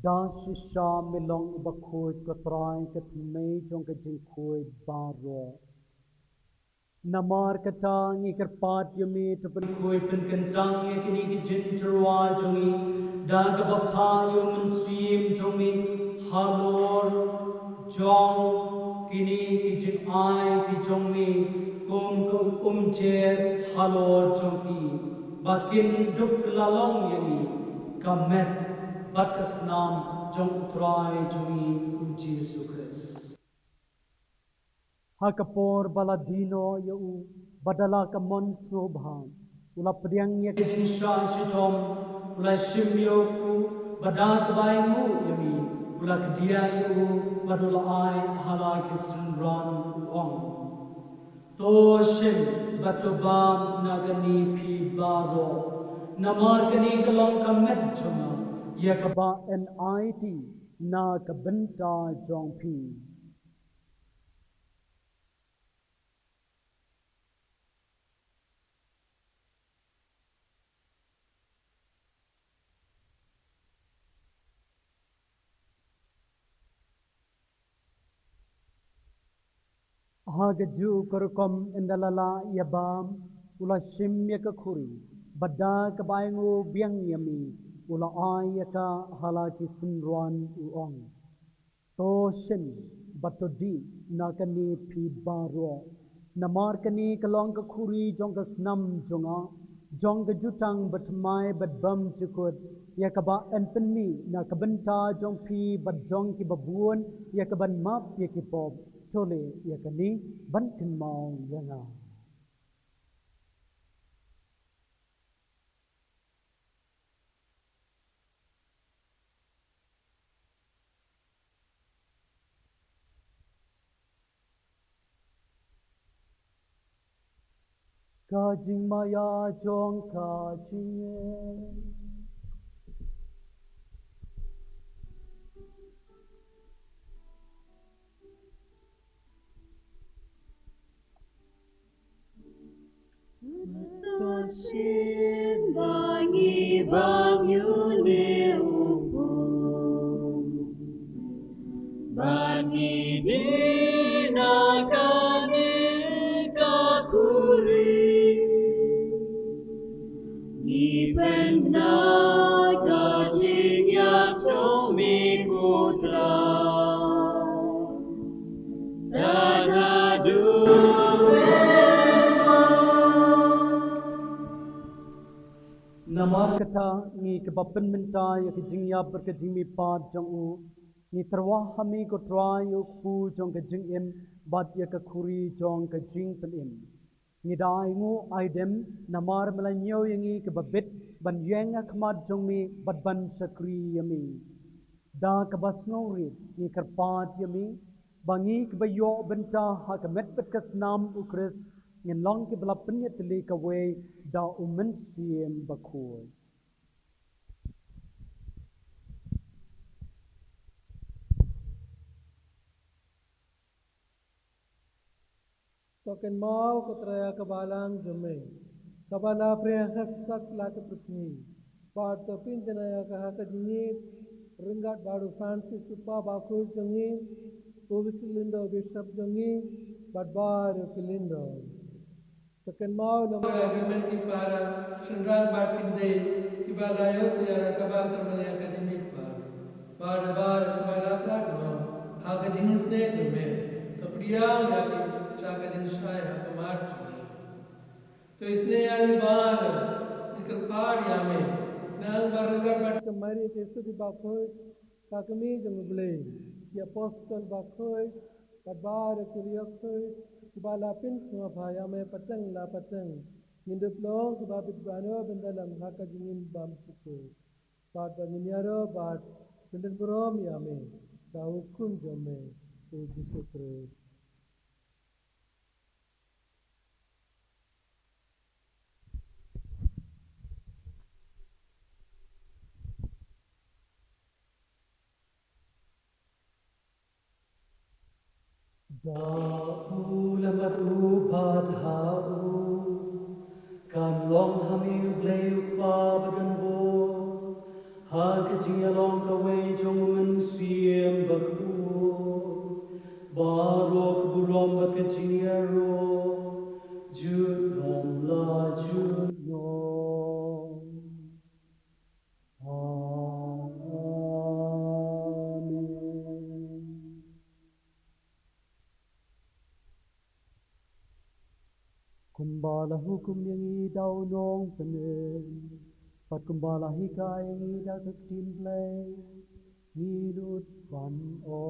Da shisha milong bakoi katrai katmei jong kajingkoi baro. Namar katang ikarpat yumi tapan koi pen kentang yakini kijin terwa jongi. Dan kabapa yumun swim jongi halor jong kini kijin ai kijong mi kum jer halor jongki. Bakin duk lalong yani kamet batas nam jong trai jongi Jesu Christ. Hakapor baladino yau badala kamon snobhan. Ula pediang ya kijin sha shitom ula shimyo ku badak baimu yami ula kedia yau badula ai hala kisran uong. Toshin batubam nagani pi baro namar kani kalong kamet joma yakaba NIT na kabenta jong pi. Hagaju kerukom indalala yabam ula shim yakakuri bada kabayangu biang yami ula ayaka halaki sinruan uong toshin batodi nakani pi baro namar kani kalong kakuri jong kasnam jonga jong kajutang batmai badbam chukut yakaba enpenmi nakabenta jong pi badjong ki babuon yakaban map yakipop tole yakani bantin mau yanga. Kajing maya jong kajing Tosin bangi bang yune upu bangi dinakani kakuri ipenda kajing yak tomi putra dan adu Namar kata ni kebapen minta ya kejing ya berkejing mi pat jong u ni terwah hami ko try uk pu jong kejing im bat ya kekuri jong kejing pen im ni dai ngu aidem namar melanyo yangi kebabit ban yang akmat jong mi bat ban sakri yami da kebasnori ni kerpat yami bangi kebayo benta hakamet bet kasnam ukris ngin long ke belapen ya teli kawe da umen siem bakoi. Token mau kutraya kabalang jeme. Kabala priya khassak lata prithni. Part topin janaya kahaka jingi ringat baru Francis Supa Bakur jangi Uvisilinda Bishop jangi Badbar Kilindo. Token mau nama agreement ki para shingang batinde ibalayo tiara kabal termania kajimi par. Bar kabala platno haga jinis ne jeme. तो प्रियांग यानी शाका दिन शाय हमार चुनी तो इसने यानी बार निकल पार यामे नांग बारंगर बाट कमारी केसु दी बाखोय काकमी जंगबले या पोस्टल बाखोय बार कुरियखोय बाला पिन सुवा भाया में पतंग ला पतंग निंदुप लोग बाबित बानो बंदलम हाका जिनिन बाम सुको बाट बनियारो बाट बिंदन बरोम यामे दाउ कुन जमे to Jesus Christ. Daulamaru badhau kan long hami bleu pa badan bo hag jinga long ka wei jong Bala hukum yang i daw nong penen. Pat kumbala hikay yang i daw tutin play. Hilut van o.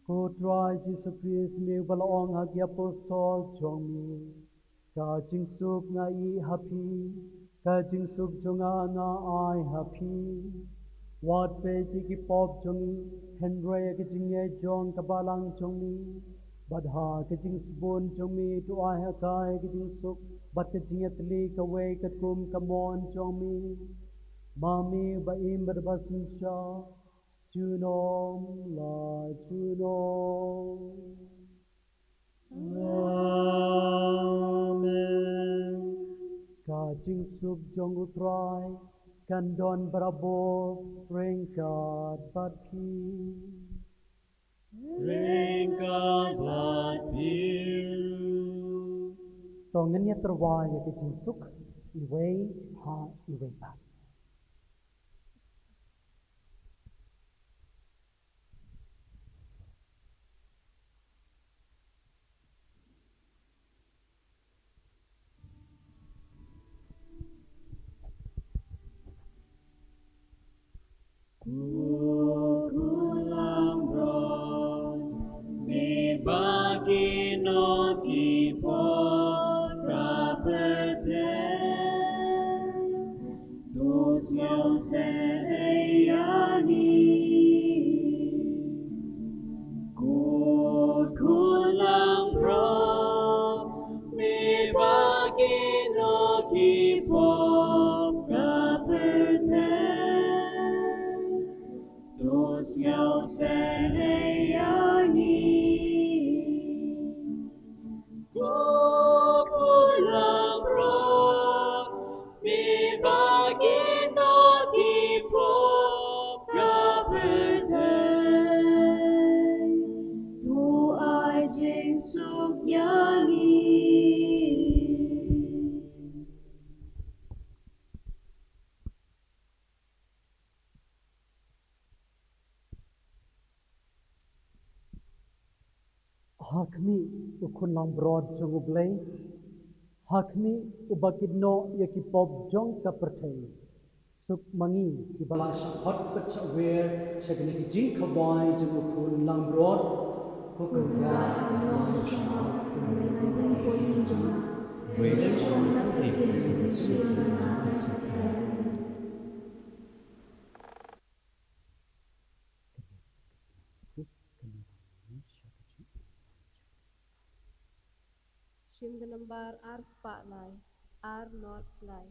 Ko try Jesus Christ mi balong hagi apostol jong mi ka jing sup nga i happy ka jing sup jonga nga ai happy wat pe ki pop jong Henry ke jing ye jong kabalang jong mi badha ke jing spon jong mi tu ai ha kai ke jing sup bat ke jing atli ka we ka kum ka mon jong mi mami ba im berbasin sha Junom la Junom. Amen. Ka jing sup jong utrai kan don brabo ringkat batki. Ringkat batki. Tongen ya terwaya ke jing suk iwei ha iwei ba. Kukulang ron, mi bagi no kipot kapeten, tus ngau se eyani. Kukulang ron, mi bagi no kipot kapeten. Tus ngau se eyani. Kukulang ron, mi bagi no kipot Hakmi ukun lang broad jong ublay. Hakmi ubakid no yakipop jong kapertay. Suk mangi kibala hot pat sa aware sa ganiki jing kabay jong ukun lang broad. Hukun ya. Shim the number R spotlight, R not fly.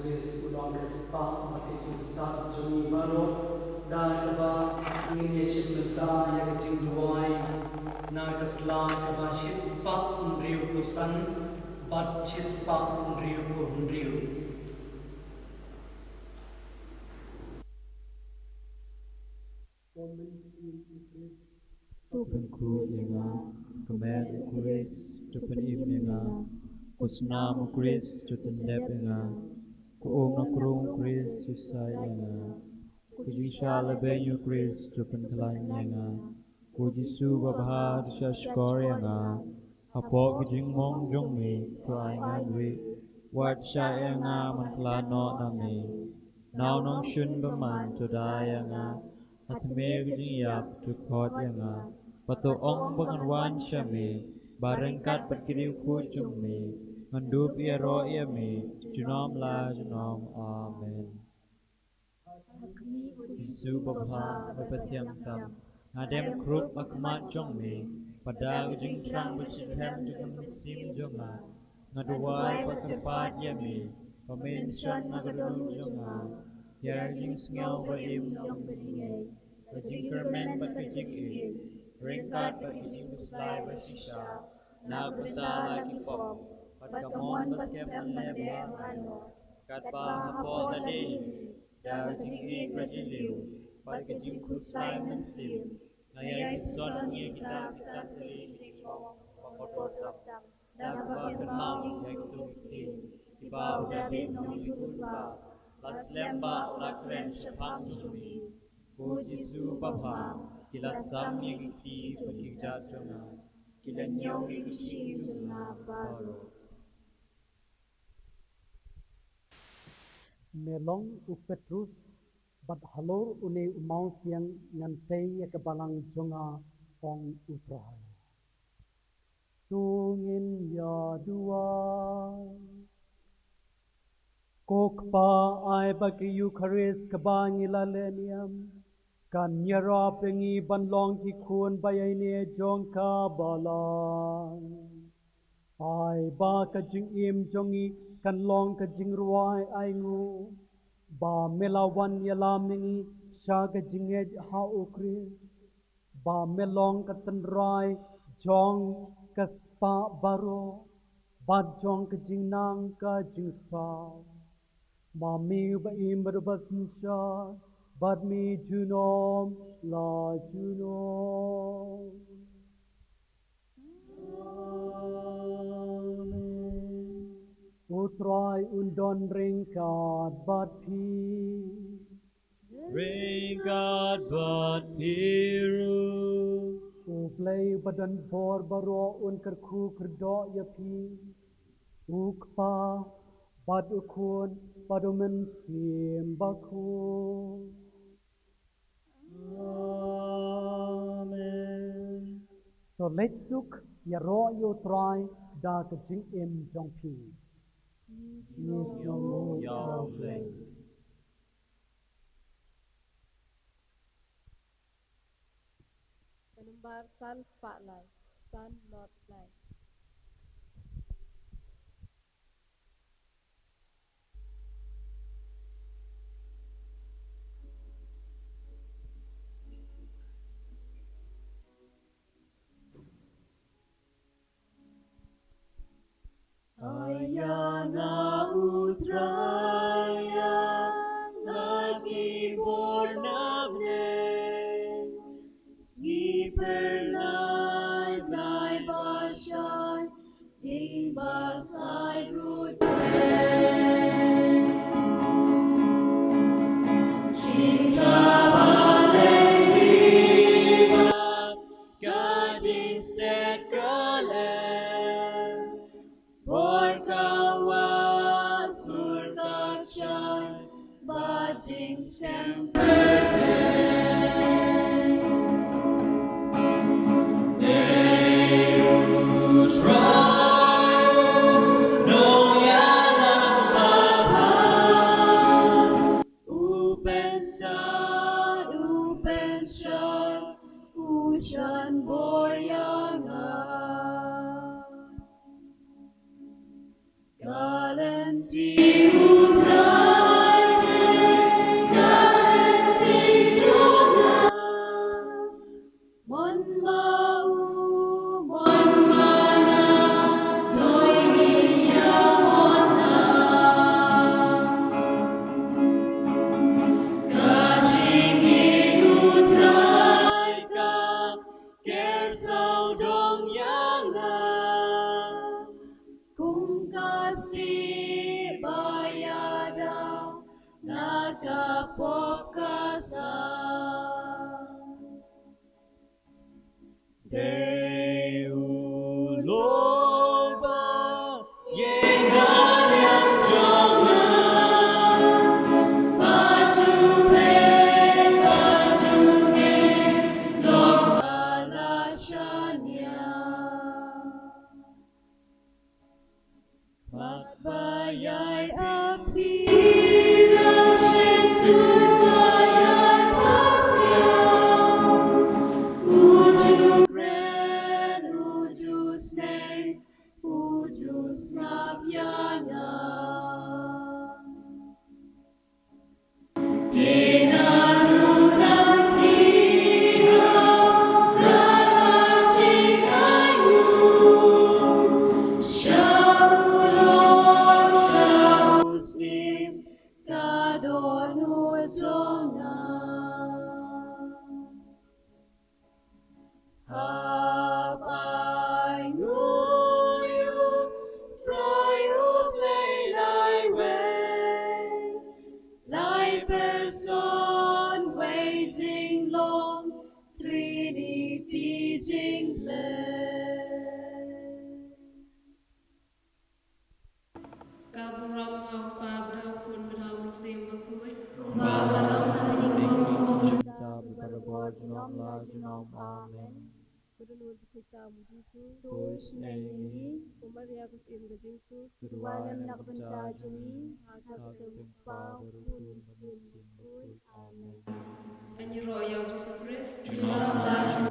Swiss ulang ke spa marketing start joni baru dan keba ingin shimta ya ke jingduai na ke sla keba shispa unriu kusan bat shispa unriu Tupen ku yenga, kemen kuris, tupen im yenga, kusna mu kuris, tupen lep yenga, ku na kurung kuris, susai yenga, ku jisha lebenyu kuris, tupen kelan yenga, ku jisu babhar shashkor yenga, hapo gijing mong jong mi, tuai ngan wi, wat sha yenga man klano nami, now nong shun baman to da yenga, hatme gijing yap to kot yenga, Pato ong banganwan siya mi, barengkat berkiriw ku mi, ngandup iya ro iya mi, junom la junom, amen. Jisu babha bapatiam tam, ngadem krup akmat jong mi, pada ujing trang bersiphem jengam misim jonga, ngaduwai pakepat iya mi, pamensyan nagadunung jonga, ya jing sngel baim jong bejingay, bejing kermen bakajing Ringkat bagi buslai bersisa, nak bentar lagi pop, padkamon baskem leba ano, katba hapo tadi, dar jinggi berjiliu, padkajing buslai mensim, ngayai bison ngi kita santri cikong, pakototap, dagba kenal yang tumtin, tiba udabi nong ituba, las lemba ulakren sepang jumi, ku Jisu Bapa. Kila sam yang iti pagkikja jonga, kila nyong yang iti jonga baro. Melong u Petrus bat halor une umau siang ngantei ya kebalang jonga ong utrai. Tungin ya dua kokpa ai bagi Eucharis kebangila leniam. Kan nyara pengi banlong ki kun bayai ne jong ka balan. Ai ba ka jing im jongi kan long ka jing ruai ai ngu. Ba melawan yalam nengi sya ka jing ed ha ukris. Ba melong ka tenrai jong ka spa baro. Ba jong ka jing nang ka jing spa. Ma miu ba im berbas nisya. But me junom la junom. Amen. Utrai undon ringkat bat pi. Ringkat bat piru. Uplay badan bor baro un kerku kerdo ya pi. Ukpa bad ukun badumen sim bakun. Amen. So let's look ya ro yo try da ka jing im jong pi. Yo play. Number sun spotlight, sun not light. Ayana utraya lagi bornavne skipernai blai bashan ding basai rute cinta baleniba gading sted galen Borkawa surkakshan bajing skemperte Deus rayo no yalang babha Upen shan ushan boryanga Loba Magbayay api Kren ujus ne ujus ngabyana Muslim kadonu jonga Have I know you, try to play thy way, thy person waging long, Trinity play. ការបរំអបបាបរគុណបរមសិមបពុយ Cha Bhagavad Jinam Jinam Amen. Kedulur kita mujisu, Tuis Nemi, umar ya kusim gajinsu, Turuan nakbenta jumi, Hagam hagam Pa pau Barukun pun Manusim sin. Amen. Anh như rồi giàu Jesus Christ. Jinam